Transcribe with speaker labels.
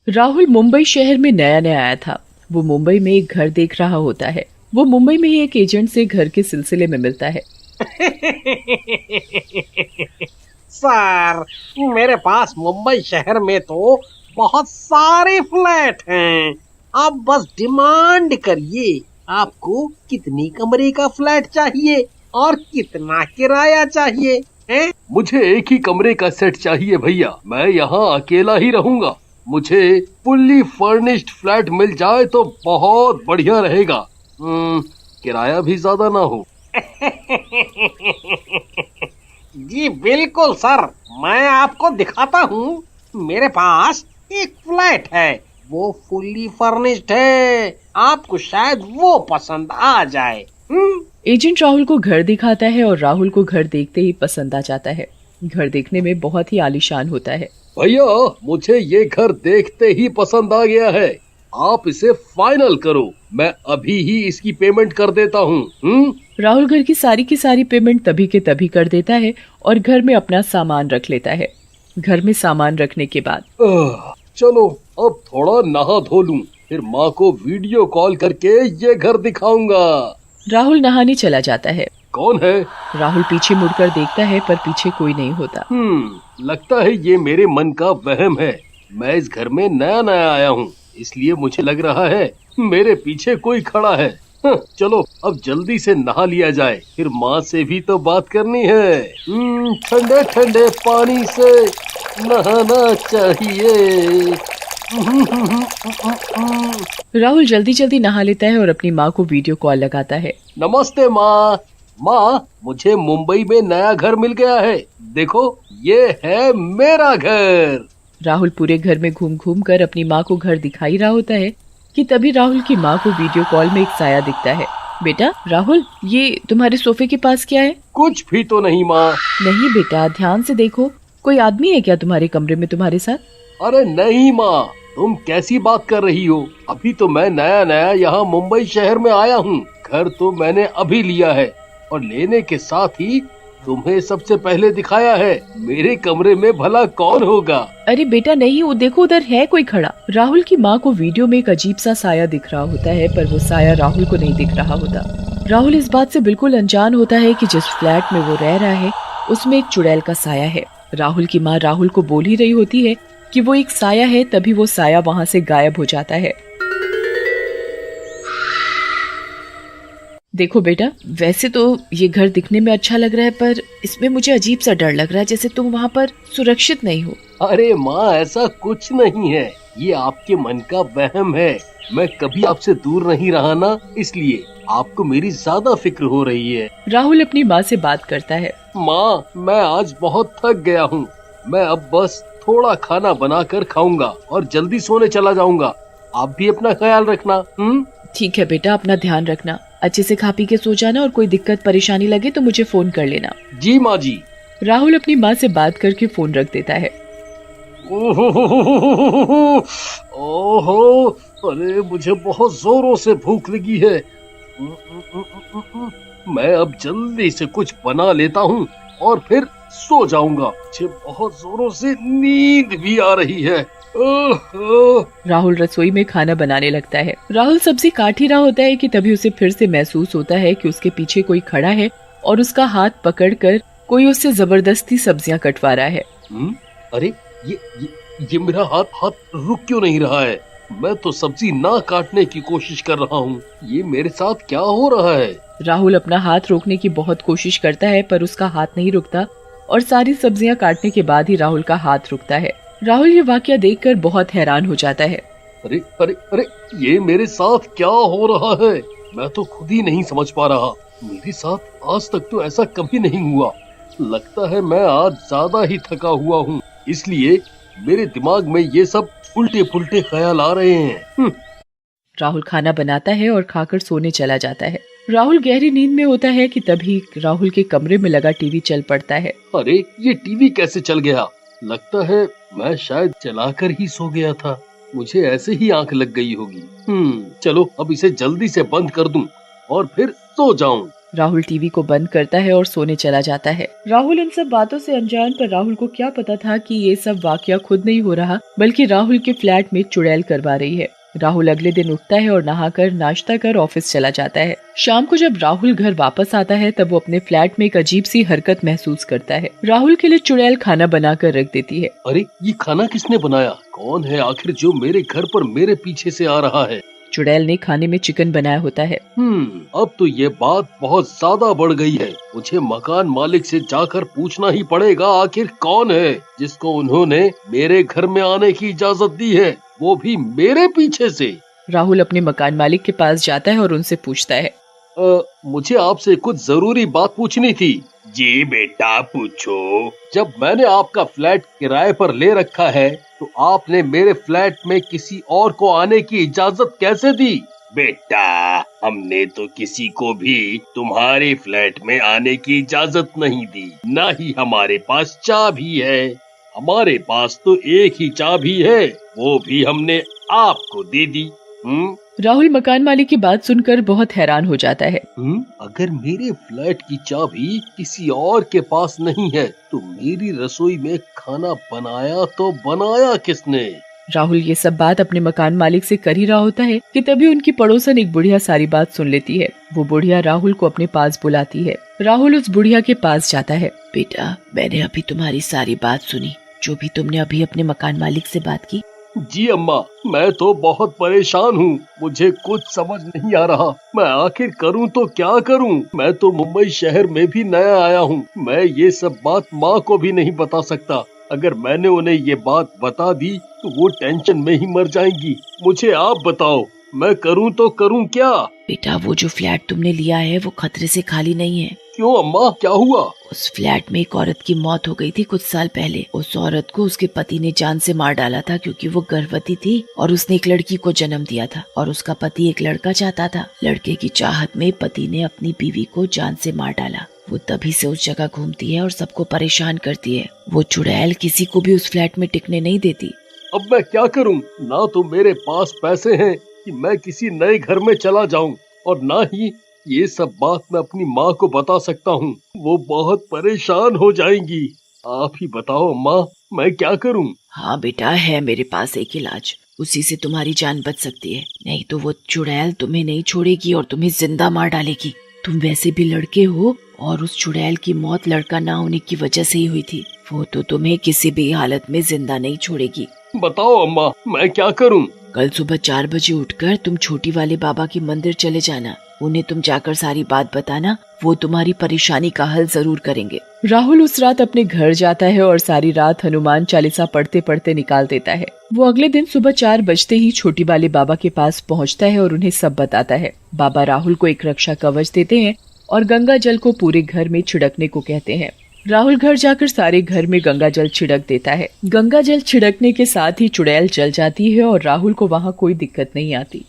Speaker 1: राहुल मुंबई शहर में नया नया आया था। वो मुंबई में एक घर देख रहा होता है। वो मुंबई में ही एक एजेंट से घर के सिलसिले में मिलता है।
Speaker 2: सर, मेरे पास मुंबई शहर में तो बहुत सारे फ्लैट हैं। आप बस डिमांड करिए। आपको कितनी कमरे का फ्लैट चाहिए और कितना किराया चाहिए हैं?
Speaker 3: मुझे एक ही कमरे का सेट चाहिए भैया। मैं यहाँ अकेला ही रहूंगा। मुझे फुल्ली फर्निश्ड फ्लैट मिल जाए तो बहुत बढ़िया रहेगा। किराया भी ज्यादा ना हो।
Speaker 2: जी बिल्कुल सर, मैं आपको दिखाता हूँ। मेरे पास एक फ्लैट है, वो फुल्ली फर्निश्ड है। आपको शायद वो पसंद आ जाए।
Speaker 1: एजेंट राहुल को घर दिखाता है और राहुल को घर देखते ही पसंद आ जाता है। घर देखने में बहुत ही आलीशान होता है।
Speaker 3: भैया, मुझे ये घर देखते ही पसंद आ गया है। आप इसे फाइनल करो, मैं अभी ही इसकी पेमेंट कर देता हूँ।
Speaker 1: राहुल घर की सारी पेमेंट तभी के तभी कर देता है और घर में अपना सामान रख लेता है। घर में सामान रखने के बाद
Speaker 3: चलो अब थोड़ा नहा धो लूं, फिर माँ को वीडियो कॉल करके ये घर दिखाऊंगा।
Speaker 1: राहुल नहाने चला जाता है।
Speaker 3: कौन है?
Speaker 1: राहुल पीछे मुड़कर देखता है पर पीछे कोई नहीं होता।
Speaker 3: लगता है ये मेरे मन का वहम है। मैं इस घर में नया नया आया हूँ, इसलिए मुझे लग रहा है मेरे पीछे कोई खड़ा है। चलो अब जल्दी से नहा लिया जाए, फिर माँ से भी तो बात करनी है। ठंडे ठंडे पानी से नहाना चाहिए।
Speaker 1: राहुल जल्दी जल्दी नहा लेता है और अपनी माँ को वीडियो कॉल लगाता है।
Speaker 3: नमस्ते माँ। माँ, मुझे मुंबई में नया घर मिल गया है। देखो, ये है मेरा घर।
Speaker 1: राहुल पूरे घर में घूम घूम कर अपनी माँ को घर दिखाई रहा होता है कि तभी राहुल की माँ को वीडियो कॉल में एक साया दिखता है। बेटा राहुल, ये तुम्हारे सोफे के पास क्या है?
Speaker 3: कुछ भी तो नहीं माँ।
Speaker 1: नहीं बेटा, ध्यान से देखो, कोई आदमी है क्या तुम्हारे कमरे में तुम्हारे साथ?
Speaker 3: अरे नहीं माँ, तुम कैसी बात कर रही हो? अभी तो मैं नया नया यहाँ मुंबई शहर में आया हूँ। घर तो मैंने अभी लिया है और लेने के साथ ही तुम्हें सबसे पहले दिखाया है। मेरे कमरे में भला कौन होगा?
Speaker 1: अरे बेटा नहीं, वो देखो उधर है कोई खड़ा। राहुल की माँ को वीडियो में एक अजीब सा साया दिख रहा होता है, पर वो साया राहुल को नहीं दिख रहा होता। राहुल इस बात से बिल्कुल अनजान होता है कि जिस फ्लैट में वो रह रहा है उसमें एक चुड़ैल का साया है। राहुल की माँ राहुल को बोल ही रही होती है कि वो एक साया है, तभी वो साया वहाँ से गायब हो जाता है। देखो बेटा, वैसे तो ये घर दिखने में अच्छा लग रहा है, पर इसमें मुझे अजीब सा डर लग रहा है, जैसे तुम वहाँ पर सुरक्षित नहीं हो।
Speaker 3: अरे माँ, ऐसा कुछ नहीं है। ये आपके मन का वहम है। मैं कभी आपसे दूर नहीं रहा ना, इसलिए आपको मेरी ज्यादा फिक्र हो रही है।
Speaker 1: राहुल अपनी माँ से बात करता है।
Speaker 3: माँ, मैं आज बहुत थक गया हूँ। मैं अब बस थोड़ा खाना बनाकर खाऊंगा और जल्दी सोने चला जाऊंगा। आप भी अपना ख्याल रखना।
Speaker 1: ठीक है बेटा, अपना ध्यान रखना, अच्छे से खा पी के सो जाना और कोई दिक्कत परेशानी लगे तो मुझे फोन कर लेना।
Speaker 3: जी माँ जी।
Speaker 1: राहुल अपनी माँ से बात करके फोन रख देता है।
Speaker 3: ओहो, अरे मुझे बहुत जोरों से भूख लगी है। मैं अब जल्दी से कुछ बना लेता हूँ और फिर सो जाऊंगा। मुझे बहुत जोरों से नींद भी आ रही है।
Speaker 1: राहुल रसोई में खाना बनाने लगता है। राहुल सब्जी काट ही रहा होता है कि तभी उसे फिर से महसूस होता है कि उसके पीछे कोई खड़ा है और उसका हाथ पकड़कर कोई उससे जबरदस्ती सब्जियां कटवा रहा है।
Speaker 3: अरे ये मेरा हाथ रुक क्यों नहीं रहा है? मैं तो सब्जी ना काटने की कोशिश कर रहा हूँ। ये मेरे साथ क्या हो रहा है?
Speaker 1: राहुल अपना हाथ रोकने की बहुत कोशिश करता है, पर उसका हाथ नहीं रुकता और सारी सब्जियां काटने के बाद ही राहुल का हाथ रुकता है। राहुल ये वाकया देखकर बहुत हैरान हो जाता है।
Speaker 3: अरे अरे अरे, ये मेरे साथ क्या हो रहा है? मैं तो खुद ही नहीं समझ पा रहा। मेरे साथ आज तक तो ऐसा कभी नहीं हुआ। लगता है मैं आज ज्यादा ही थका हुआ हूँ, इसलिए मेरे दिमाग में ये सब उल्टे पुल्टे ख्याल आ रहे हैं।
Speaker 1: राहुल खाना बनाता है और खाकर सोने चला जाता है। राहुल गहरी नींद में होता है कि तभी राहुल के कमरे में लगा टीवी चल पड़ता है।
Speaker 3: अरे ये टीवी कैसे चल गया? लगता है मैं शायद चलाकर ही सो गया था। मुझे ऐसे ही आंख लग गई होगी। चलो अब इसे जल्दी से बंद कर दूं और फिर सो जाऊं।
Speaker 1: राहुल टीवी को बंद करता है और सोने चला जाता है। राहुल इन सब बातों से अनजान, पर राहुल को क्या पता था कि ये सब वाकया खुद नहीं हो रहा बल्कि राहुल के फ्लैट में चुड़ैल करवा रही है। राहुल अगले दिन उठता है और नहाकर नाश्ता कर ऑफिस चला जाता है। शाम को जब राहुल घर वापस आता है तब वो अपने फ्लैट में एक अजीब सी हरकत महसूस करता है। राहुल के लिए चुड़ैल खाना बनाकर रख देती है।
Speaker 3: अरे ये खाना किसने बनाया? कौन है आखिर जो मेरे घर पर मेरे पीछे से आ रहा है?
Speaker 1: चुड़ैल ने खाने में चिकन बनाया होता है।
Speaker 3: अब तो ये बात बहुत ज्यादा बढ़ गई है। मुझे मकान मालिक से जाकर पूछना ही पड़ेगा आखिर कौन है जिसको उन्होंने मेरे घर में आने की इजाजत दी है, वो भी मेरे पीछे से।
Speaker 1: राहुल अपने मकान मालिक के पास जाता है और उनसे पूछता है,
Speaker 3: मुझे आपसे कुछ जरूरी बात पूछनी थी। जी बेटा पूछो। जब मैंने आपका फ्लैट किराए पर ले रखा है तो आपने मेरे फ्लैट में किसी और को आने की इजाजत कैसे दी? बेटा हमने तो किसी को भी तुम्हारे फ्लैट में आने की इजाजत नहीं दी, न ही हमारे पास चाबी है। हमारे पास तो एक ही चाबी है, वो भी हमने आपको दे दी।
Speaker 1: राहुल मकान मालिक की बात सुनकर बहुत हैरान हो जाता है।
Speaker 3: अगर मेरे फ्लैट की चाबी किसी और के पास नहीं है तो मेरी रसोई में खाना बनाया किसने?
Speaker 1: राहुल ये सब बात अपने मकान मालिक से कर ही रहा होता है कि तभी उनकी पड़ोसन एक बुढ़िया सारी बात सुन लेती है। वो बुढ़िया राहुल को अपने पास बुलाती है। राहुल उस बुढ़िया के पास जाता है। बेटा मैंने अभी तुम्हारी सारी बात सुनी, जो भी तुमने अभी अपने मकान मालिक से बात की।
Speaker 3: जी अम्मा, मैं तो बहुत परेशान हूँ, मुझे कुछ समझ नहीं आ रहा। मैं आखिर करूँ तो क्या करूँ? मैं तो मुंबई शहर में भी नया आया हूँ। मैं ये सब बात माँ को भी नहीं बता सकता। अगर मैंने उन्हें ये बात बता दी तो वो टेंशन में ही मर जाएंगी। मुझे आप बताओ, मैं करूँ तो करूँ क्या?
Speaker 1: बेटा वो जो फ्लैट तुमने लिया है वो खतरे से खाली नहीं है।
Speaker 3: क्यों अम्मा, क्या हुआ?
Speaker 1: उस फ्लैट में एक औरत की मौत हो गई थी कुछ साल पहले। उस औरत को उसके पति ने जान से मार डाला था क्योंकि वो गर्भवती थी और उसने एक लड़की को जन्म दिया था और उसका पति एक लड़का चाहता था। लड़के की चाहत में पति ने अपनी बीवी को जान से मार डाला। वो तभी से उस जगह घूमती है और सबको परेशान करती है। वो चुड़ैल किसी को भी उस फ्लैट में टिकने नहीं देती।
Speaker 3: अब मैं क्या करूं? ना तो मेरे पास पैसे हैं कि मैं किसी नए घर में चला जाऊं और ना ही ये सब बात मैं अपनी माँ को बता सकता हूँ। वो बहुत परेशान हो जाएंगी। आप ही बताओ अम्मा, मैं क्या करूँ?
Speaker 1: हाँ बेटा, है मेरे पास एक इलाज, उसी से तुम्हारी जान बच सकती है। नहीं तो वो चुड़ैल तुम्हें नहीं छोड़ेगी और तुम्हें जिंदा मार डालेगी। तुम वैसे भी लड़के हो और उस चुड़ैल की मौत लड़का ना होने की वजह से ही हुई थी। वो तो तुम्हें किसी भी हालत में जिंदा नहीं छोड़ेगी।
Speaker 3: बताओ अम्मा, मैं क्या करूँ?
Speaker 1: कल सुबह 4 बजे उठकर तुम छोटी वाले बाबा के मंदिर चले जाना। उन्हें तुम जाकर सारी बात बताना, वो तुम्हारी परेशानी का हल जरूर करेंगे। राहुल उस रात अपने घर जाता है और सारी रात हनुमान चालीसा पढ़ते पढ़ते निकाल देता है। वो अगले दिन सुबह 4 बजते ही छोटी वाले बाबा के पास पहुंचता है और उन्हें सब बताता है। बाबा राहुल को एक रक्षा कवच देते हैं और गंगा जल को पूरे घर में छिड़कने को कहते हैं। राहुल घर जाकर सारे घर में गंगा जल छिड़क देता है। गंगा जल छिड़कने के साथ ही चुड़ैल जल जाती है और राहुल को वहाँ कोई दिक्कत नहीं आती।